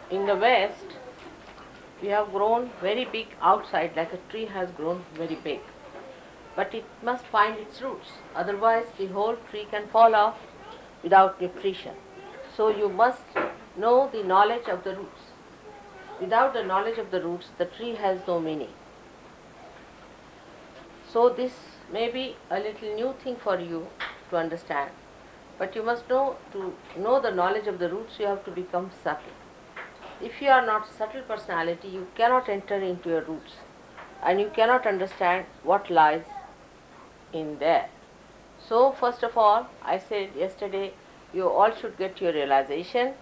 in the West, we have grown very big outside, like a tree has grown very big. But it must find its roots, otherwise the whole tree can fall off without nutrition. So you must know the knowledge of the roots. Without the knowledge of the roots, the tree has no meaning. So this may be a little new thing for you to understand. But you must know, to know the knowledge of the roots, you have to become subtle. If you are not subtle personality, you cannot enter into your roots and you cannot understand what lies in there. So first of all, I said yesterday, you all should get your realization,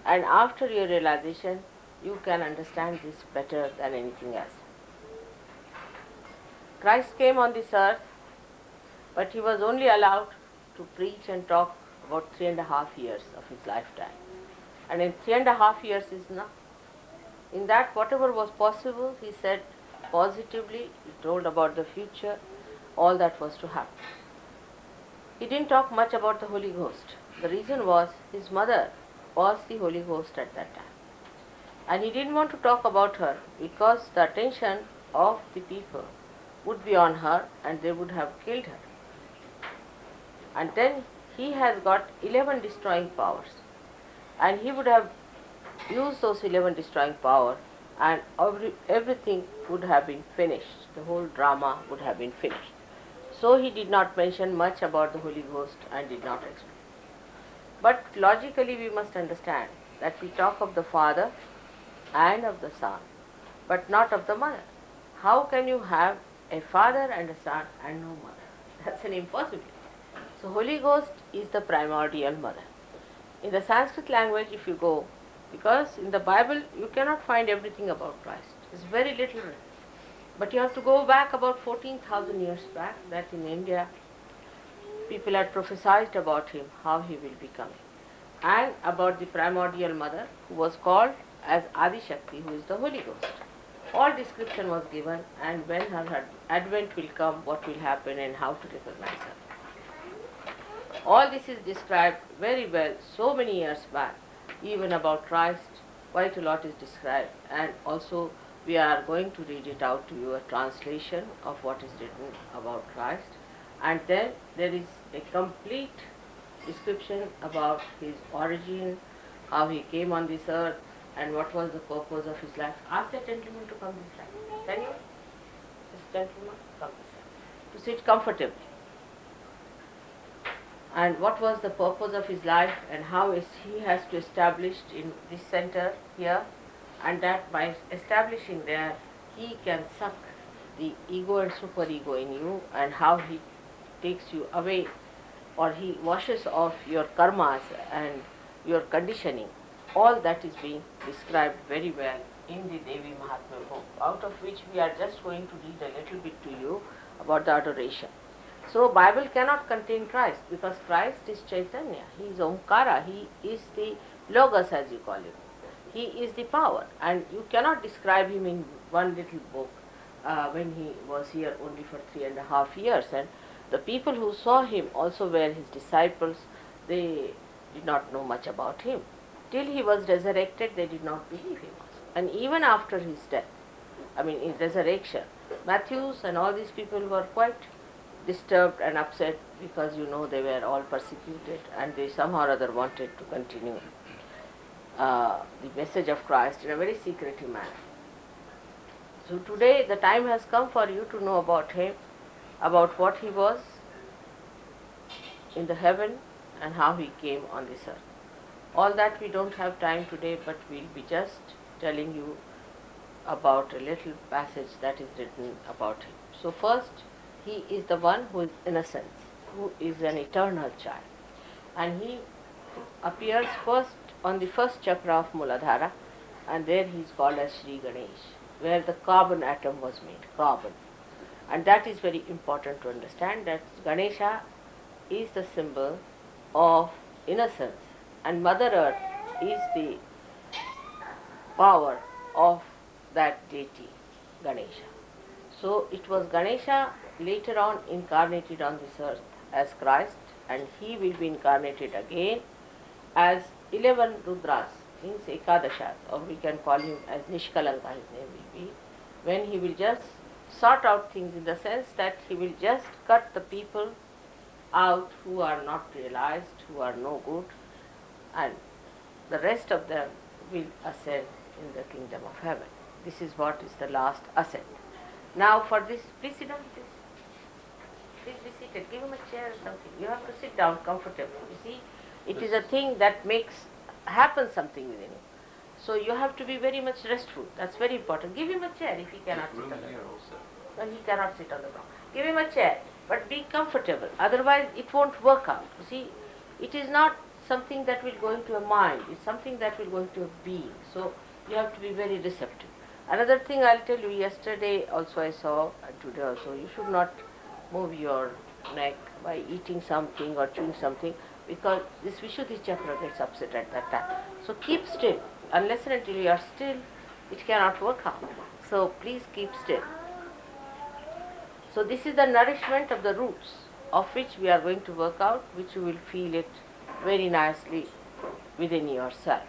and after your realization, you can understand this better than anything else. Christ came on this earth, but he was only allowed to preach and talk about 3.5 years of his lifetime. And in 3.5 years is enough. In that, whatever was possible, he said positively, he told about the future, all that was to happen. He didn't talk much about the Holy Ghost. The reason was his mother was the Holy Ghost at that time. And he didn't want to talk about her because the attention of the people would be on her and they would have killed her. And then he has got 11 destroying powers. And he would have used those 11 destroying power and everything would have been finished. The whole drama would have been finished. So he did not mention much about the Holy Ghost and did not explain. But logically we must understand that we talk of the Father and of the Son, but not of the Mother. How can you have a father and a son and no mother? That's an impossibility. So Holy Ghost is the primordial mother. In the Sanskrit language, if you go, because in the Bible you cannot find everything about Christ. It's very little written. But you have to go back about 14,000 years back, that in India people had prophesied about him, how he will be coming. And about the primordial mother who was called as Adi Shakti, who is the Holy Ghost. All description was given, and when her advent will come, what will happen and how to recognize her. All this is described very well so many years back. Even about Christ, quite a lot is described, and also we are going to read it out to you, a translation of what is written about Christ. And then there is a complete description about his origin, how he came on this earth, and what was the purpose of his life. Ask the gentleman to come this side. Can you? This gentleman, come this side. To sit comfortably. And what was the purpose of his life and how is he has to establish in this center here, and that by establishing there, he can suck the ego and superego in you, and how he takes you away, or he washes off your karmas and your conditioning. All that is being described very well in the Devi Mahatmya book, out of which we are just going to read a little bit to you about the adoration. So Bible cannot contain Christ, because Christ is Chaitanya, he is Omkara, he is the Logos as you call him. He is the power, and you cannot describe him in one little book when he was here only for 3.5 years. And the people who saw him also were his disciples. They did not know much about him. Till he was resurrected, they did not believe him. And even after his death, in resurrection, Matthews and all these people were quite disturbed and upset, because they were all persecuted and they somehow or other wanted to continue the message of Christ in a very secretive manner. So today the time has come for you to know about him, about what he was in the heaven and how he came on this earth. All that we don't have time today, but we'll be just telling you about a little passage that is written about him. So first, he is the one who is innocence, who is an eternal child. And he appears first on the first chakra of Muladhara, and there he is called as Sri Ganesh, where the carbon atom was made, carbon. And that is very important to understand, that Ganesha is the symbol of innocence, and Mother Earth is the power of that deity, Ganesha. So it was Ganesha later on incarnated on this earth as Christ, and he will be incarnated again as 11 Rudras means Ekadashas, or we can call him as Nishkalanka, his name will be, when he will just sort out things in the sense that he will just cut the people out who are not realized, who are no good, and the rest of them will ascend in the kingdom of heaven. This is what is the last ascent. Now for this, please sit down, please. Please be seated. Give him a chair or something. You have to sit down comfortably. You see, it is a thing that makes happen something within you. So you have to be very much restful. That's very important. Give him a chair if he cannot sit on the ground. No, he cannot sit on the ground. Give him a chair, but be comfortable. Otherwise, it won't work out. You see, it is not something that will go into a mind. It's something that will go into a being. So you have to be very receptive. Another thing I'll tell you, yesterday also I saw, and today also, you should not move your neck by eating something or chewing something, because this Vishuddhi chakra gets upset at that time. So keep still. Unless and until you are still, it cannot work out. So please keep still. So this is the nourishment of the roots, of which we are going to work out, which you will feel it very nicely within yourself.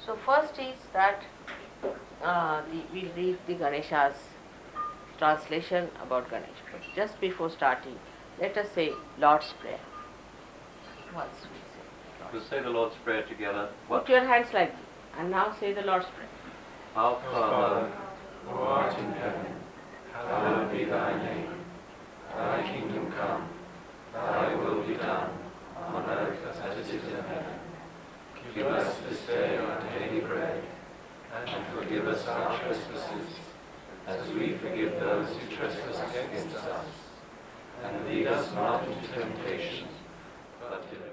So first is that we'll read the Ganesha's translation about Ganesha. But just before starting, let us say Lord's Prayer. Once we say We'll say the Lord's Prayer together. Put your hands like this, and now say the Lord's Prayer. Our Father, who art in heaven, hallowed be thy name. Thy kingdom come, thy will be done, on earth as it is in heaven. Give us this day our daily bread, and forgive us our trespasses, as we forgive those who trespass against us. And lead us not into temptation, but deliver